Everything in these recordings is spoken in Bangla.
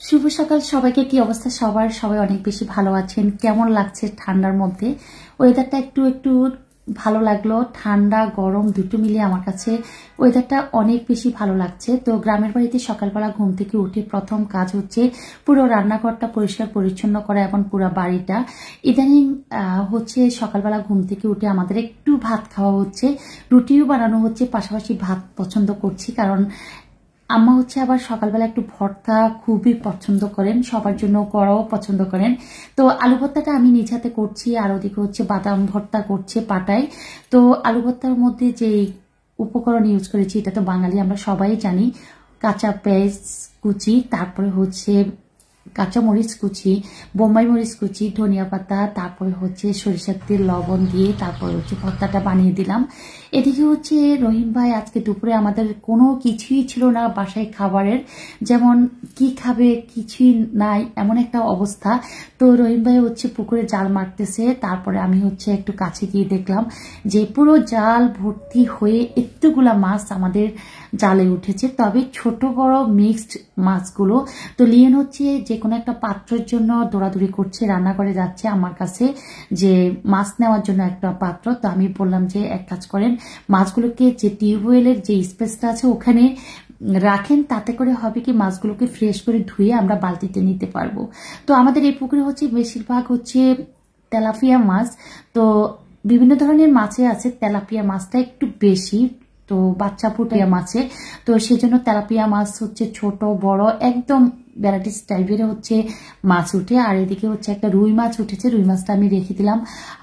শুভ সকাল সবাইকে। কি অবস্থা সবার? সবাই অনেক বেশি ভালো আছেন? কেমন লাগছে ঠান্ডার মধ্যে? ওয়েদারটা একটু একটু ভালো লাগলো, ঠান্ডা গরম দুটো মিলিয়ে আমার কাছে ওয়েদারটা অনেক বেশি ভালো লাগছে। তো গ্রামের বাড়িতে সকালবেলা ঘুম থেকে উঠে প্রথম কাজ হচ্ছে পুরো রান্নাঘরটা পরিষ্কার পরিচ্ছন্ন করা এবং পুরো বাড়িটা। ইদানিং হচ্ছে সকালবেলা ঘুম থেকে উঠে আমাদের একটু ভাত খাওয়া হচ্ছে, রুটিও বানানো হচ্ছে, পাশাপাশি ভাত পছন্দ করছি কারণ আম্মা হচ্ছে আবার সকালবেলা একটু ভর্তা খুবই পছন্দ করেন, সবার জন্য করাও পছন্দ করেন। তো আলু ভর্তাটা আমি নিজ হাতে করছি, আর ওদিকে হচ্ছে বাদাম ভর্তা করছে পাটায়। তো আলু ভর্তার মধ্যে যে উপকরণ ইউজ করেছি এটা তো বাঙালি আমরা সবাই জানি, কাঁচা পেঁয়াজ কুচি, তারপরে হচ্ছে কাঁচা মরিচ কুচি, বোম্বাই মরিচ কুচি, ধনিয়া পাতা, তারপরে হচ্ছে সরিষার তেল, লবণ দিয়ে তারপরে হচ্ছে ভর্তাটা বানিয়ে দিলাম। এদিকে হচ্ছে রহিম ভাই আজকে দুপুরে আমাদের কোনো কিছুই ছিল না বাসায় খাবারের, যেমন কি খাবে কিছুই নাই এমন একটা অবস্থা। তো রহিম ভাই হচ্ছে পুকুরে জাল মারতেছে, তারপরে আমি হচ্ছে একটু কাছে গিয়ে দেখলাম যে পুরো জাল ভর্তি হয়ে এতগুলা মাছ আমাদের জালে উঠেছে, তবে ছোট বড় মিক্সড মাছগুলো। তো লিয়েন হচ্ছে যে কোনো একটা পাত্রের জন্য দৌড়াদৌড়ি করছে, রান্না করে যাচ্ছে আমার কাছে যে মাছ নেওয়ার জন্য একটা পাত্র। তো আমি বললাম যে এক কাজ করেন, মাছগুলোকে যে টিউবওয়েলের যে স্পেসটা আছে ওখানে রাখেন, তাতে করে হবে কি মাছগুলোকে ফ্রেশ করে ধুয়ে আমরা বালতিতে নিতে পারবো। তো আমাদের এই পুকুরে হচ্ছে বেশিরভাগ হচ্ছে তেলাপিয়া মাছ। তো বিভিন্ন ধরনের মাছে আছে, তেলাপিয়া মাছটা একটু বেশি, তো বাচ্চা ফুটিয়া মাছে। তো সেজন্য তেলাপিয়া মাছ হচ্ছে ছোট বড় একদম ভ্যারাইটিস টাইপের হচ্ছে মাছ উঠে। আর এদিকে হচ্ছে একটা রুই মাছ উঠেছে, রুই মাছটা আমি রেখে দিলাম।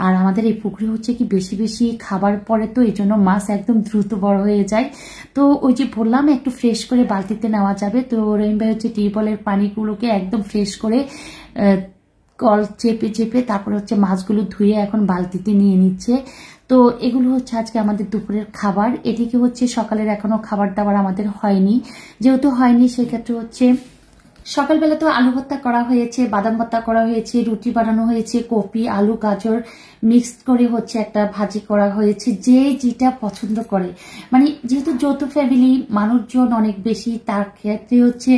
আর আমাদের এই পুকুরে হচ্ছে কি বেশি বেশি খাবার পরে, তো এই জন্য মাছ একদম দ্রুত বড় হয়ে যায়। তো ওই যে বললাম একটু ফ্রেশ করে বালতিতে নেওয়া যাবে, তো রহিম ভাই হচ্ছে টিউবওয়েলের পানিগুলোকে একদম ফ্রেশ করে কল চেপে চেপে তারপরে হচ্ছে মাছগুলো ধুয়ে এখন বালতিতে নিয়ে নিচ্ছে। তো এগুলো হচ্ছে আজকে আমাদের দুপুরের খাবার। এদিকে হচ্ছে সকালের এখনো খাবার দাবার আমাদের হয়নি, যেহেতু হয়নি সেক্ষেত্রে হচ্ছে সকালবেলা তো আলু ভর্তা করা হয়েছে, বাদাম ভর্তা করা হয়েছে, রুটি বানানো হয়েছে, কপি আলু গাজর মিক্সড করে হচ্ছে একটা ভাজি করা হয়েছে, যে যেটা পছন্দ করে। মানে যেহেতু যৌথ ফ্যামিলি, মানুষজন অনেক বেশি, তার ক্ষেত্রে হচ্ছে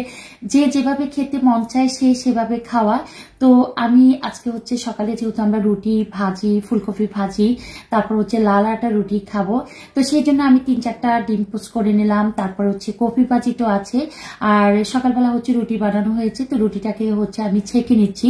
যে যেভাবে খেতে মন চায় সে সেভাবে খাওয়া। তো আমি আজকে হচ্ছে সকালে যেহেতু আমরা রুটি ভাজি, ফুলকপি ভাজি, তারপর হচ্ছে লাল আটা রুটি খাবো, তো সেই জন্য আমি 3-4টা ডিম পোস্ট করে নিলাম। তারপর হচ্ছে কপি ভাজি তো আছে, আর সকালবেলা হচ্ছে রুটি বানানো হয়েছে, তো রুটিটাকে হচ্ছে আমি ছেঁকে নিচ্ছি।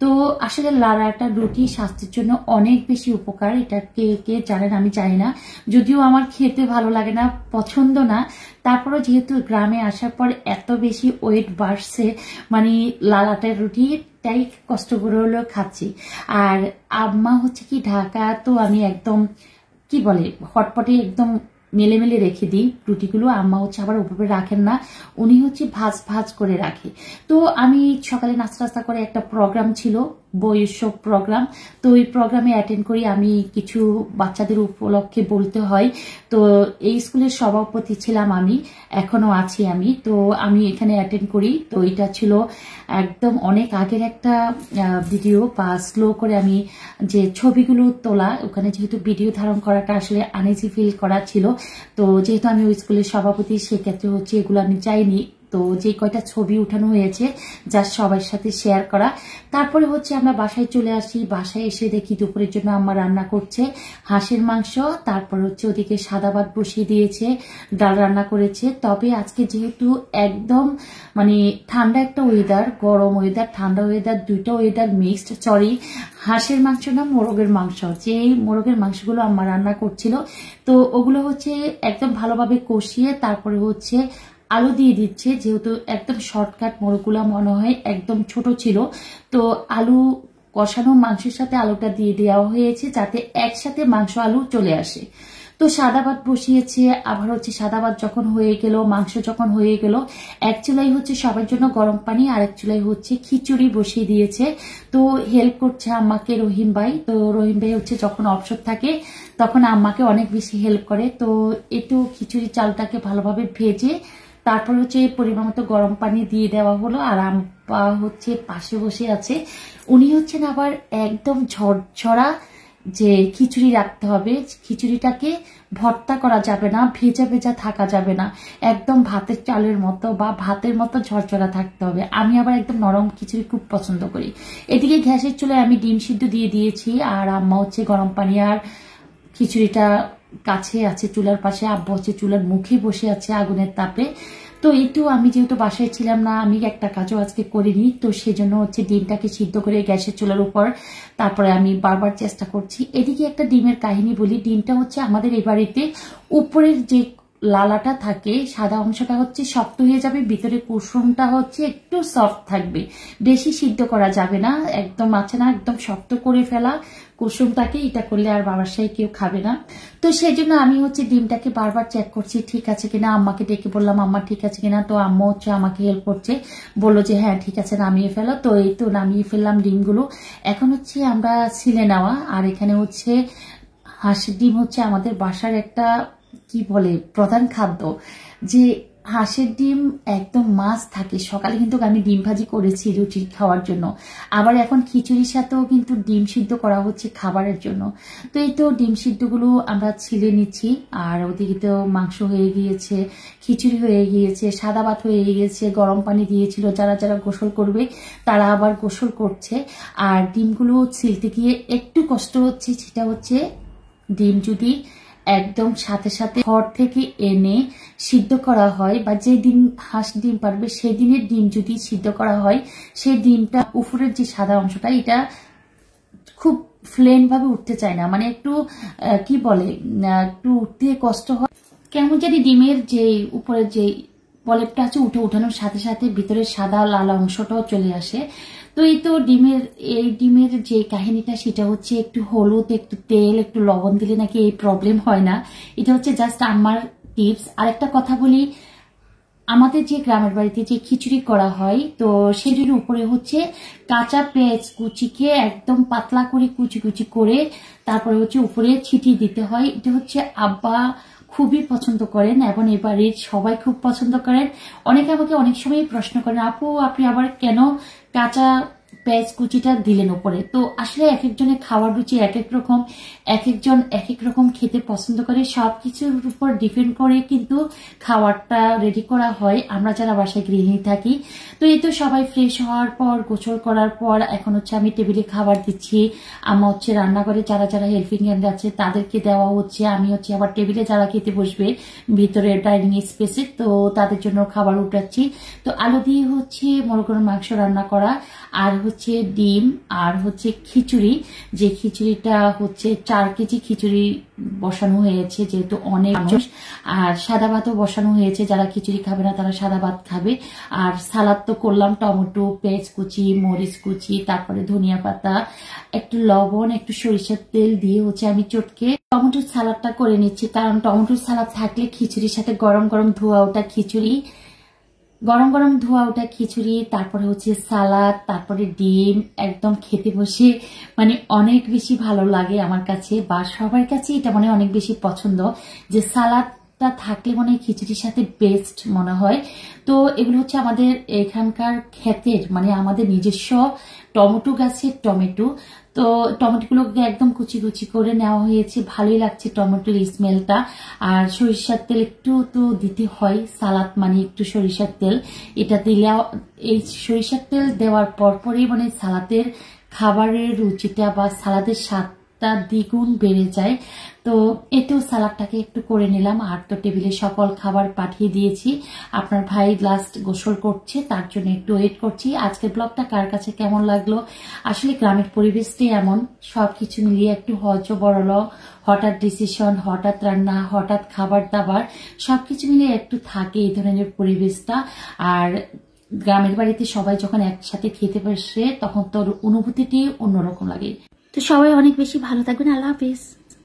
তো আসলে লাল আটা রুটি স্বাস্থ্যের জন্য অনেক বেশি উপকার, এটা কে কে জানেন আমি জানি না, যদিও আমার খেতে ভালো লাগে না, পছন্দ না। তারপরে যেহেতু গ্রামে আসার পর এত বেশি ওয়েট বাড়ছে, মানে লাল আটার রুটিটাই কষ্ট করে হলেও খাচ্ছি। আর আম্মা হচ্ছে কি ঢাকা, তো আমি একদম কি বলে হটপটে একদম মেলে মেলে রেখে দিই রুটিগুলো। আম্মা হচ্ছে আবার উপরে রাখেন না, উনি হচ্ছে ভাজ ভাজ করে রাখে। তো আমি সকালে নাস্তা করে একটা প্রোগ্রাম ছিল, বইয়ের প্রোগ্রাম, তো ওই প্রোগ্রামে অ্যাটেন্ড করি আমি। কিছু বাচ্চাদের উপলক্ষে বলতে হয়, তো এই স্কুলের সভাপতি ছিলাম আমি, এখনো আছি আমি। তো আমি এখানে অ্যাটেন্ড করি। তো এটা ছিল একদম অনেক আগের একটা ভিডিও বা স্লো করে আমি যে ছবিগুলো তোলা, ওখানে যেহেতু ভিডিও ধারণ করাটা আসলে আনইজি ফিল করা ছিল। তো যেহেতু আমি ওই স্কুলের সভাপতি, সেক্ষেত্রে হচ্ছে এগুলো আমি চাইনি। তো যে কয়টা ছবি উঠানো হয়েছে যা সবার সাথে শেয়ার করা। তারপরে হচ্ছে আমরা বাসায় চলে আসি, বাসায় এসে দেখি দুপুরের জন্য আম্মা রান্না করছে হাঁসের মাংস, তারপর হচ্ছে ওদিকে সাদা ভাত বসিয়ে দিয়েছে, ডাল রান্না করেছে। তবে আজকে যেহেতু একদম মানে ঠান্ডা একটা ওয়েদার, গরম ওয়েদার ঠান্ডা ওয়েদার, দুইটা ওয়েদার মিক্সড, সরি হাঁসের মাংস না মোরগের মাংস, যে মোরগের মাংসগুলো আম্মা রান্না করছিল, তো ওগুলো হচ্ছে একদম ভালোভাবে কষিয়ে তারপরে হচ্ছে আলু দিয়ে দিচ্ছে। যেহেতু একদম শর্টকাট, মোরগগুলা মনে হয় একদম ছোট ছিল, তো আলু কষানো মাংসের সাথে আলুটা দিয়ে দেওয়া হয়েছে যাতে একসাথে মাংস আলু চলে আসে। তো সাদা ভাত বসিয়েছে, আবার হচ্ছে সাদা ভাত যখন হয়ে গেল, মাংস যখন হয়ে গেল, এক চুলাই হচ্ছে সবার জন্য গরম পানি, আর এক চুলাই হচ্ছে খিচুড়ি বসিয়ে দিয়েছে। তো হেল্প করছে আম্মাকে রহিম ভাই। তো রহিম ভাই হচ্ছে যখন অবসর থাকে তখন আম্মাকে অনেক বেশি হেল্প করে। তো একটু খিচুড়ি চালটাকে ভালোভাবে ভেজে তারপর হচ্ছে পরিমাণ মতো গরম পানি দিয়ে দেওয়া হলো। আর আম্মা হচ্ছে পাশে বসে আছে, উনি হচ্ছেন আবার একদম ঝরঝরা যে খিচুড়ি রাখতে হবে, খিচুড়িটাকে ভর্তা করা যাবে না, ভেজা ভেজা থাকা যাবে না, একদম ভাতের চালের মতো বা ভাতের মতো ঝরঝরা থাকতে হবে। আমি আবার একদম নরম খিচুড়ি খুব পছন্দ করি। এদিকে গ্যাসের চুলায় আমি ডিম সিদ্ধ দিয়ে দিয়েছি, আর আম্মা হচ্ছে গরম পানি আর খিচুড়িটা কাছে আছে চুলার পাশে, আব্বু হচ্ছে চুলার মুখে বসে আছে আগুনের তাপে। তো একটু আমি যেহেতু বাসায় ছিলাম না, আমি একটা কাজও আজকে করিনি, তো সেজন্য হচ্ছে ডিমটাকে সিদ্ধ করে গ্যাসের চুলার উপর তারপরে আমি বারবার চেষ্টা করছি। এদিকে একটা ডিমের কাহিনী বলি। ডিমটা হচ্ছে আমাদের এই বাড়িতে উপরের যে লালাটা থাকে, সাদা অংশটা হচ্ছে শক্ত হয়ে যাবে, ভিতরে কুসুমটা হচ্ছে একটু সফট থাকবে, বেশি সিদ্ধ করা যাবে না, একদম আছে না একদম শক্ত করে ফেলা কুসুমটাকে, এটা করলে আর বাসায় কেউ খাবে না। তো সেই জন্য আমি হচ্ছে ডিমটাকে বারবার চেক করছি ঠিক আছে কিনা, আম্মাকে ডেকে বললাম আম্মা ঠিক আছে কিনা, তো আম্মা হচ্ছে আমাকে হেল্প করছে, বললো যে হ্যাঁ ঠিক আছে নামিয়ে ফেলো। তো এই তো নামিয়ে ফেললাম ডিমগুলো। এখন হচ্ছে আমরা ছিলে নেওয়া, আর এখানে হচ্ছে হাঁসের ডিম হচ্ছে আমাদের বাসার একটা কি বলে প্রধান খাদ্য, যে হাঁসের ডিম একদম মাছ থাকে। সকালে কিন্তু আমি ডিম ভাজি করেছি রুটি খাওয়ার জন্য, আবার এখন খিচুড়ির সাথেও কিন্তু ডিম সিদ্ধ করা হচ্ছে খাবারের জন্য। তো এই তো ডিম সিদ্ধগুলো আমরা ছিলে নিচ্ছি, আর ওদিকে তো মাংস হয়ে গিয়েছে, খিচুড়ি হয়ে গিয়েছে, সাদা ভাত হয়ে গিয়েছে, গরম পানি দিয়েছিল, যারা যারা গোসল করবে তারা আবার গোসল করছে। আর ডিমগুলো ছিলতে গিয়ে একটু কষ্ট হচ্ছে, সেটা হচ্ছে ডিম যদি একদম সাথে সাথে ঘর থেকে এনে সিদ্ধ করা হয়, বা যে দিন হাঁস ডিম পারবে সেই দিনের ডিম যদি সিদ্ধ করা হয়, সেই ডিমটা উপরের যে সাদা অংশটা এটা খুব প্লেন ভাবে উঠতে চায় না, মানে একটু কি বলে একটু উঠতে কষ্ট হয়, কেমন জানি ডিমের যে উপরের যে পলেপটা আছে উঠানোর সাথে সাথে ভিতরে সাদা লাল অংশটাও চলে আসে। তো এই তো ডিমের যে কাহিনীটা সেটা হচ্ছে একটু হলুদ, একটু তেল, একটু লবণ দিলে নাকি এই প্রবলেম হয় না। এটা হচ্ছে জাস্ট আমার টিপস। আরেকটা কথা বলি, আমাদের যে গ্রামের বাড়িতে যে খিচুড়ি করা হয়, তো সেটির উপরে হচ্ছে কাঁচা পেঁয়াজ কুচিকে একদম পাতলা করে কুচি কুচি করে তারপরে হচ্ছে উপরে ছিটিয়ে দিতে হয়। এটা হচ্ছে আব্বা খুবই পছন্দ করেন এবং এই বাড়ির সবাই খুব পছন্দ করেন। অনেকে আমাকে অনেক সময় প্রশ্ন করেন, আপু আপনি আবার কেন কাঁচা পেঁয়াজ কুচিটা দিলেন উপরে? তো আসলে এক একজনের খাওয়ার রুচি এক এক রকম, এক একজন এক এক রকম খেতে পছন্দ করে, সবকিছুর উপর ডিপেন্ড করে কিন্তু খাবারটা রেডি করা হয় আমরা যারা বাসায় গৃহিণী থাকি। তো এই তো সবাই ফ্রেশ হওয়ার পর গোসল করার পর এখন হচ্ছে আমি টেবিলে খাবার দিচ্ছি, আমার হচ্ছে রান্নাঘরে যারা যারা হেল্পিং হ্যান্ড আছে তাদেরকে দেওয়া হচ্ছে, আমি হচ্ছে আবার টেবিলে যারা খেতে বসবে ভিতরে ডাইনিং স্পেসে, তো তাদের জন্য খাবার উঠাচ্ছি। তো আলু দিয়ে হচ্ছে মুরগির মাংস রান্না করা, আর হচ্ছে ডিম, আর হচ্ছে খিচুড়ি, যে খিচুড়িটা হচ্ছে 4 কেজি খিচুড়ি বসানো হয়েছে যেহেতু অনেক মানুষ, আর সাদা ভাতও বসানো হয়েছে, যারা খিচুড়ি খাবে না তারা সাদা ভাত খাবে। আর সালাদ তো করলাম, টমেটো, পেঁয়াজ কুচি, মরিচ কুচি, তারপরে ধনিয়া পাতা, একটু লবণ, একটু সরিষার তেল দিয়ে হচ্ছে আমি চটকে টমেটোর সালাদটা করে নিচ্ছি, কারণ টমেটোর সালাদ থাকলে খিচুড়ির সাথে গরম গরম ধোয়া ওটা খিচুড়ি, গরম গরম ধোয়া ওটা খিচুড়ি, তারপরে হচ্ছে সালাদ, তারপরে ডিম, একদম খেতে বসে মানে অনেক বেশি ভালো লাগে আমার কাছে, বা সবার কাছে এটা মানে অনেক বেশি পছন্দ, যে সালাদটা থাকলে মনে হয় খিচুড়ির সাথে বেস্ট মনে হয়। তো এগুলো হচ্ছে আমাদের এখানকার ক্ষেতের, মানে আমাদের নিজস্ব টমেটো গাছের টমেটো। তো টমেটোগুলোকে একদম কুচি কুচি করে নেওয়া হয়েছে, ভালোই লাগছে টমেটোর স্মেলটা। আর সরিষার তেল একটু তো দিতে হয়, সালাদ মানে একটু সরিষার তেল, এটা দিলে এই সরিষার তেল দেওয়ার পরপরই মানে সালাদের খাবারের রুচিটা বা সালাদের স্বাদটা দ্বিগুণ বেড়ে যায়। তো এতেও সালাদটাকে একটু করে নিলাম, আর তো টেবিলে সকল খাবার পাঠিয়ে দিয়েছি। আপনার ভাই লাস্ট গোসল করছে, তার জন্য একটু ওয়েট করছি। আজকের ব্লগটা কার কাছে কেমন লাগলো? আসলে গ্রামের পরিবেশটাই এমন, সবকিছু মিলিয়ে একটু হজবরল, হঠাৎ ডিসিশন, হঠাৎ রান্না, হঠাৎ খাবার দাবার, সবকিছু মিলিয়ে একটু থাকে এই ধরনের পরিবেশটা। আর গ্রামের বাড়িতে সবাই যখন একসাথে খেতে বসে তখন তোর অনুভূতিটি অন্যরকম লাগে। তো সবাই অনেক বেশি ভালো থাকবেন। আল্লাহ হাফিজ।